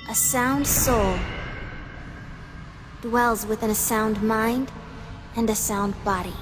A sound soul dwells within a sound mind and a sound body.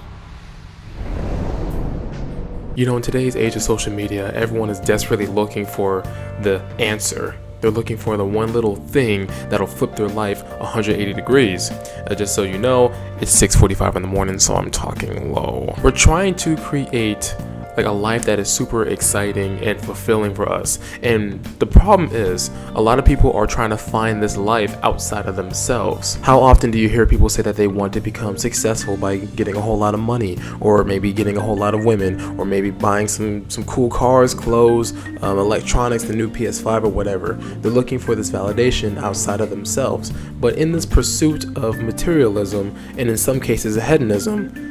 You know, in today's age of social media, everyone is desperately looking for the answer. They're looking for the one little thing that'll flip their life 180 degrees. Just so you know, it's 6:45 in the morning, so I'm talking low. We're trying to create like a life that is super exciting and fulfilling for us. And the problem is, a lot of people are trying to find this life outside of themselves. How often do you hear people say that they want to become successful by getting a whole lot of money, or maybe getting a whole lot of women, or maybe buying some cool cars, clothes, electronics, the new PS5 or whatever. They're looking for this validation outside of themselves. But in this pursuit of materialism, and in some cases hedonism,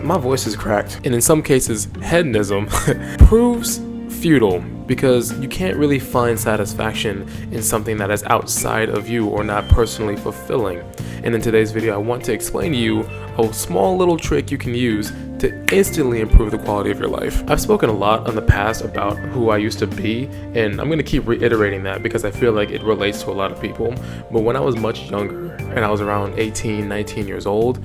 my voice is cracked. And in some cases, hedonism proves futile because you can't really find satisfaction in something that is outside of you or not personally fulfilling. And in today's video, I want to explain to you a small little trick you can use to instantly improve the quality of your life. I've spoken a lot in the past about who I used to be, and I'm going to keep reiterating that because I feel like it relates to a lot of people. But when I was much younger, and I was around 18, 19 years old,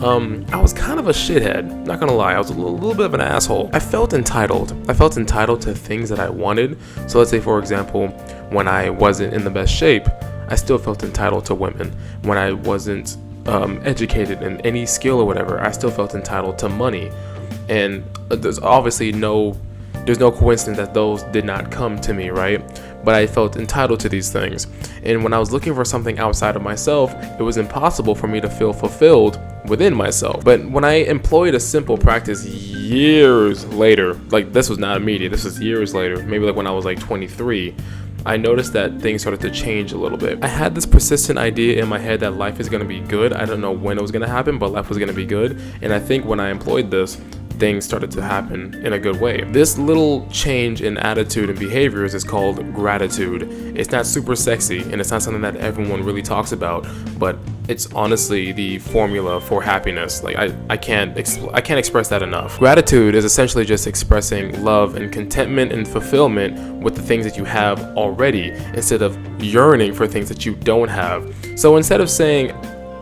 I was kind of a shithead. Not gonna lie, I was a little bit of an asshole. I felt entitled. I felt entitled to things that I wanted. So let's say, for example, when I wasn't in the best shape, I still felt entitled to women. When I wasn't educated in any skill or whatever, I still felt entitled to money. And there's obviously no coincidence that those did not come to me, right? But I felt entitled to these things. And when I was looking for something outside of myself, it was impossible for me to feel fulfilled within myself. But when I employed a simple practice years later, like this was not immediate, this was years later, maybe like when I was like 23, I noticed that things started to change a little bit. I had this persistent idea in my head that life is gonna be good. I don't know when it was gonna happen, but life was gonna be good. And I think when I employed this, things started to happen in a good way. This little change in attitude and behaviors is called gratitude. It's not super sexy, and it's not something that everyone really talks about, but it's honestly the formula for happiness. Like I can't express that enough. Gratitude is essentially just expressing love and contentment and fulfillment with the things that you have already, instead of yearning for things that you don't have. So instead of saying,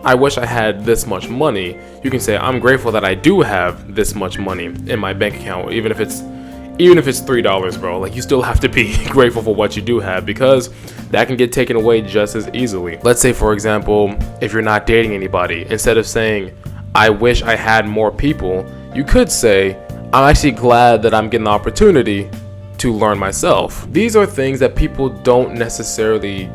I wish I had this much money, you can say, I'm grateful that I do have this much money in my bank account, even if it's $3, bro. Like, you still have to be grateful for what you do have, because that can get taken away just as easily. Let's say, for example, if you're not dating anybody, instead of saying, I wish I had more people, you could say, I'm actually glad that I'm getting the opportunity to learn myself. These are things that people don't necessarily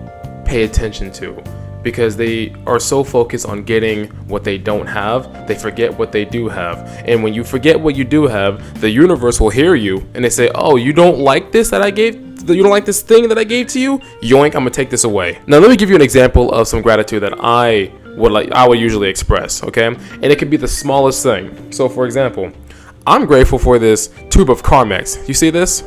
pay attention to, because they are so focused on getting what they don't have, they forget what they do have. And when you forget what you do have, the universe will hear you and they say, oh, you don't like this that I gave? You don't like this thing that I gave to you? Yoink, I'm gonna take this away. Now let me give you an example of some gratitude that I would usually express, okay? And it could be the smallest thing. So for example, I'm grateful for this tube of Carmex. You see this?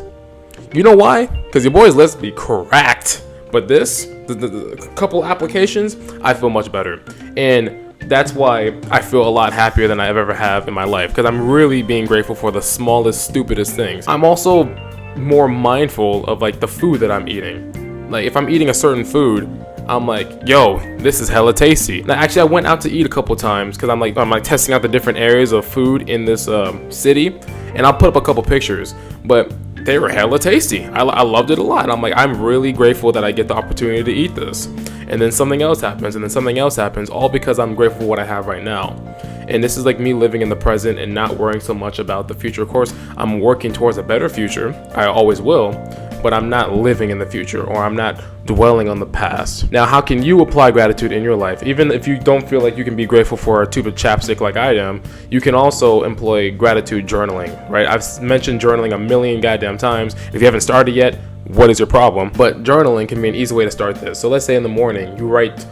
You know why? Because your boy's lips be cracked. But this, the couple applications, I feel much better. And that's why I feel a lot happier than I've ever have in my life, because I'm really being grateful for the smallest, stupidest things. I'm also more mindful of like the food that I'm eating. Like if I'm eating a certain food, I'm like, yo, this is hella tasty. Now, actually, I went out to eat a couple times because I'm like testing out the different areas of food in this city, and I'll put up a couple pictures. But they were hella tasty. I loved it a lot. I'm like, I'm really grateful that I get the opportunity to eat this. And then something else happens, and then something else happens, all because I'm grateful for what I have right now. And this is like me living in the present and not worrying so much about the future. Of course, I'm working towards a better future. I always will. But I'm not living in the future, or I'm not dwelling on the past. Now, how can you apply gratitude in your life? Even if you don't feel like you can be grateful for a tube of chapstick like I am, you can also employ gratitude journaling, right? I've mentioned journaling a million goddamn times. If you haven't started yet, what is your problem? But journaling can be an easy way to start this. So let's say in the morning, you write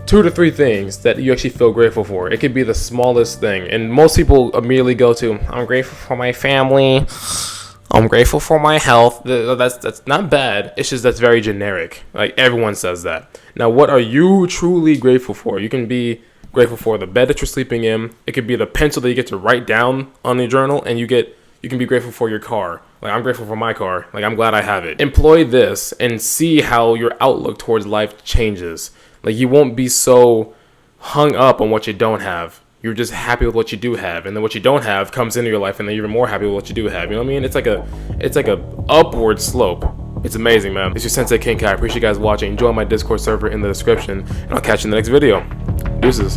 2 to 3 things that you actually feel grateful for. It could be the smallest thing. And most people immediately go to, I'm grateful for my family, I'm grateful for my health. That's not bad. It's just that's very generic. Like everyone says that. Now, what are you truly grateful for? You can be grateful for the bed that you're sleeping in. It could be the pencil that you get to write down on your journal, and you get You can be grateful for your car. Like, I'm grateful for my car. Like, I'm glad I have it. Employ this and see how your outlook towards life changes. Like, you won't be so hung up on what you don't have. You're just happy with what you do have, and then what you don't have comes into your life, and then you're even more happy with what you do have. You know what I mean? It's like a upward slope. It's amazing, man. It's your Sensei King Kai. I appreciate you guys watching. Join my Discord server in the description, and I'll catch you in the next video. Deuces.